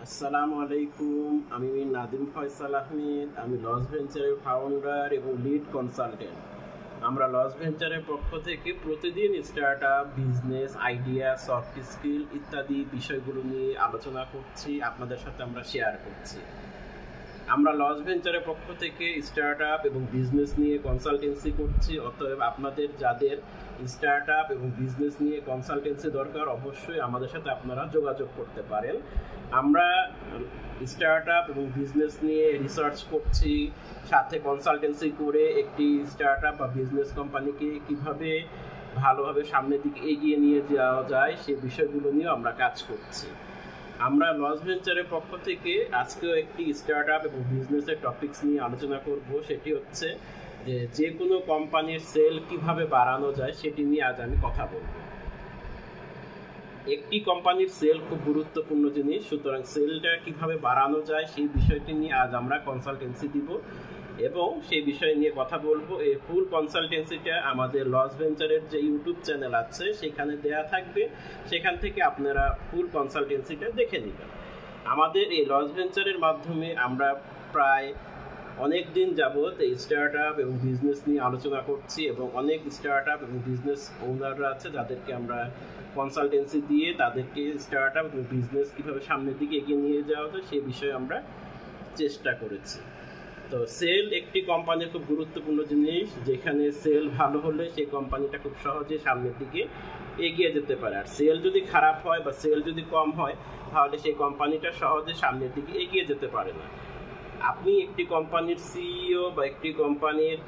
আসসালামু আলাইকুম। আমি নাদিম ফয়সাল আহমেদ। আমি লস ভেঞ্চারের ফাউন্ডার এবং লিড কনসালটেন্ট। আমরা লস ভেঞ্চারের পক্ষ থেকে প্রতিদিন start up, business idea, soft skill ইত্যাদি বিষয়গুলো নিয়ে আলোচনা করছি, আপনাদের সাথে আমরা শেয়ার করছি। আমরা লস ভেঞ্চারের পক্ষ থেকে স্টার্ট আপ এবং বিজনেস নিয়ে কনসালটেন্সি করছি। অতএব আপনাদের যাদের স্টার্ট আপ এবং বিজনেস নিয়ে কনসালটেন্সি দরকার, অবশ্যই আমাদের সাথে আপনারা যোগাযোগ করতে পারেন। আমরা স্টার্ট আপ এবং বিজনেস নিয়ে রিসার্চ করছি, সাথে কনসালটেন্সি করে একটি স্টার্ট আপ বা বিজনেস কোম্পানিকে কীভাবে ভালোভাবে সামনের দিকে এগিয়ে নিয়ে যাওয়া যায় সেই বিষয়গুলো নিয়ে আমরা কাজ করছি। আমরা লস ভেঞ্চারের পক্ষ থেকে আজকেও একটি স্টার্ট আপ এবং বিজনেসের টপিকস নিয়ে আলোচনা করব। সেটি হচ্ছে যে কোনো কোম্পানির সেল কিভাবে বাড়ানো যায় সেটি নিয়ে আজ আমি কথা বলবো। একটি কোম্পানির সেল খুব গুরুত্বপূর্ণ জিনিস, সুতরাং সেলটা কিভাবে বাড়ানো যায় সেই বিষয়টি নিয়ে আজ আমরা কনসালটেন্সি দিব এবং সেই বিষয় নিয়ে কথা বলবো। এই ফুল কনসালটেন্সিটা আমাদের লস ভেঞ্চারের যে ইউটিউব চ্যানেল আছে সেখানে দেয়া থাকবে, সেখান থেকে আপনারা ফুল কনসালটেন্সিটা দেখে নেবেন। আমাদের এই লস ভেঞ্চারের মাধ্যমে আমরা প্রায় অনেক দিন যাবৎ এই স্টার্ট আপ এবং বিজনেস নিয়ে আলোচনা করছি এবং অনেক স্টার্ট আপ এবং বিজনেস ওনাররা আছে যাদেরকে আমরা কনসালটেন্সি দিয়ে তাদেরকে স্টার্ট আপ এবং বিজনেস কীভাবে সামনের দিকে এগিয়ে নিয়ে যাওয়া যায় সেই বিষয়ে আমরা চেষ্টা করেছি। তো সেল একটি কোম্পানির খুব গুরুত্বপূর্ণ জিনিস, যেখানে সেল ভালো হলে সেই কোম্পানিটা খুব সহজে সামনের দিকে এগিয়ে যেতে পারে। আর সেল যদি খারাপ হয় বা সেল যদি কম হয় তাহলে সেই কোম্পানিটা সহজে সামনের দিকে এগিয়ে যেতে পারে না। আপনি একটি কোম্পানির সিইও বা একটি কোম্পানির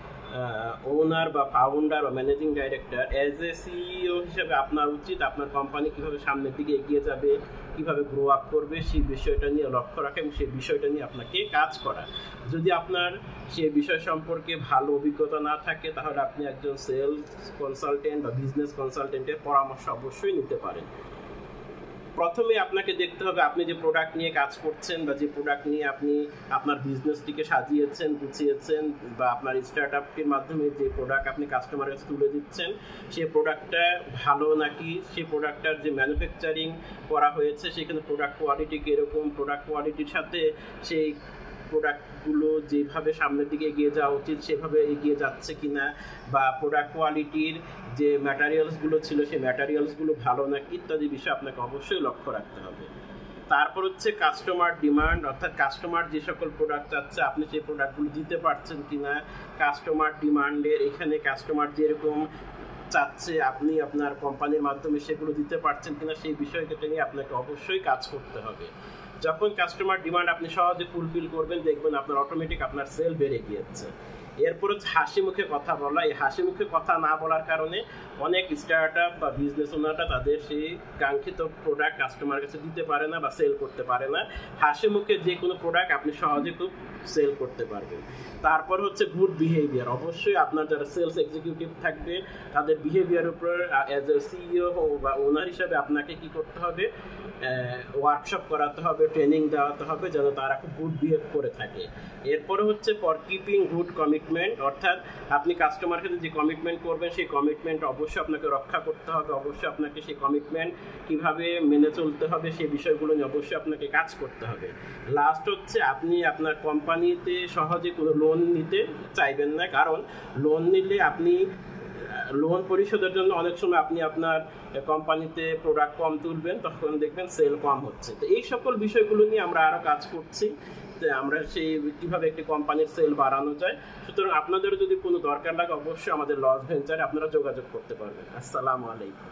ওনার বা ফাউন্ডার বা managing director, as a CEO হিসেবে আপনার উচিত আপনার কোম্পানি কীভাবে সামনের দিকে এগিয়ে যাবে, কীভাবে গ্রো আপ করবে সেই বিষয়টা নিয়ে লক্ষ্য রাখা এবং সেই বিষয়টা নিয়ে আপনাকে কাজ করা। যদি আপনার সেই বিষয় সম্পর্কে ভালো অভিজ্ঞতা না থাকে তাহলে আপনি একজন সেলস কনসালটেন্ট বা বিজনেস কনসালটেন্টের পরামর্শ অবশ্যই নিতে পারেন। প্রথমে আপনাকে দেখতে হবে আপনি যে প্রোডাক্ট নিয়ে কাজ করছেন বা যে প্রোডাক্ট নিয়ে আপনি আপনার বিজনেসটিকে সাজিয়েছেন, গুছিয়েছেন, বা আপনার স্টার্ট আপটির মাধ্যমে যে প্রোডাক্ট আপনি কাস্টমারের কাছে তুলে দিচ্ছেন সেই প্রোডাক্টটা ভালো নাকি, সেই প্রোডাক্টটার যে ম্যানুফ্যাকচারিং করা হয়েছে সেখানে প্রোডাক্ট কোয়ালিটি কীরকম, প্রোডাক্ট কোয়ালিটির সাথে সেই প্রোডাক্টগুলো যেভাবে সামনের দিকে এগিয়ে যাওয়া উচিত সেভাবে এগিয়ে যাচ্ছে কিনা, বা প্রোডাক্ট কোয়ালিটির যে ম্যাটেরিয়ালসগুলো ছিল সেই ম্যাটেরিয়ালসগুলো ভালো না ইত্যাদি বিষয় আপনাকে অবশ্যই লক্ষ্য রাখতে হবে। তারপর হচ্ছে কাস্টমার ডিমান্ড, অর্থাৎ কাস্টমার যে সকল প্রোডাক্ট চাচ্ছে আপনি সেই প্রোডাক্টগুলো দিতে পারছেন কিনা। কাস্টমার ডিমান্ডের এখানে কাস্টমার যেরকম চাচ্ছে আপনি আপনার কোম্পানির মাধ্যমে সেগুলো দিতে পারছেন কিনা সেই বিষয়টা নিয়ে আপনাকে অবশ্যই কাজ করতে হবে। যখন কাস্টমার ডিমান্ড আপনি সহজে ফুলফিল করবেন দেখবেন আপনার অটোমেটিক আপনার সেল বেড়ে গিয়েছে। এরপর হচ্ছে হাসি মুখে কথা বলা। এই হাসি মুখে কথা না বলার কারণে অনেক স্টার্ট আপ বা বিজনেস ওনাররা তাদের সেই কাঙ্ক্ষিত প্রোডাক্ট কাস্টমার কাছে দিতে পারে না বা সেল করতে পারে না। হাসি মুখে যে কোনো প্রোডাক্ট আপনি সহজে খুব সেল করতে পারবেন। তারপর হচ্ছে গুড বিহেভিয়ার। অবশ্যই আপনার যারা সেলস এক্সিকিউটিভ থাকবে তাদের বিহেভিয়ারের উপর অ্যাজ এ সিইও বা ওনার হিসাবে আপনাকে কি করতে হবে, ওয়ার্কশপ করাতে হবে, ট্রেনিং দেওয়াতে হবে যেন তারা খুব গুড বিহেভ করে থাকে। এরপরে হচ্ছে ফর কিপিং গুড কমিটমেন্ট, অর্থাৎ আপনি কাস্টমার সাথে যে কমিটমেন্ট করবেন সেই কমিটমেন্ট অবশ্যই আপনাকে রক্ষা করতে হবে। অবশ্যই আপনাকে সেই কমিটমেন্ট কিভাবে মেনে চলতে হবে সেই বিষয়গুলো নিয়ে অবশ্যই আপনাকে কাজ করতে হবে। লাস্ট হচ্ছে আপনি আপনার কোম্পানিতে সহজে কোনো লোন নিতে চাইবেন না, কারণ লোন নিলে আপনি লোন পরিশোধের জন্য অনেক সময় আপনি আপনার কোম্পানিতে প্রোডাক্ট কম তুলবেন, তখন দেখবেন সেল কম হচ্ছে। তো এই সকল বিষয়গুলো নিয়ে আমরা আরও কাজ করছি, আমরা সেই কীভাবে একটি কোম্পানির সেল বাড়ানো যায়। সুতরাং আপনাদেরও যদি কোনো দরকার লাগে অবশ্যই আমাদের লস ভেঞ্চারে আপনারা যোগাযোগ করতে পারবেন। আসসালামু আলাইকুম।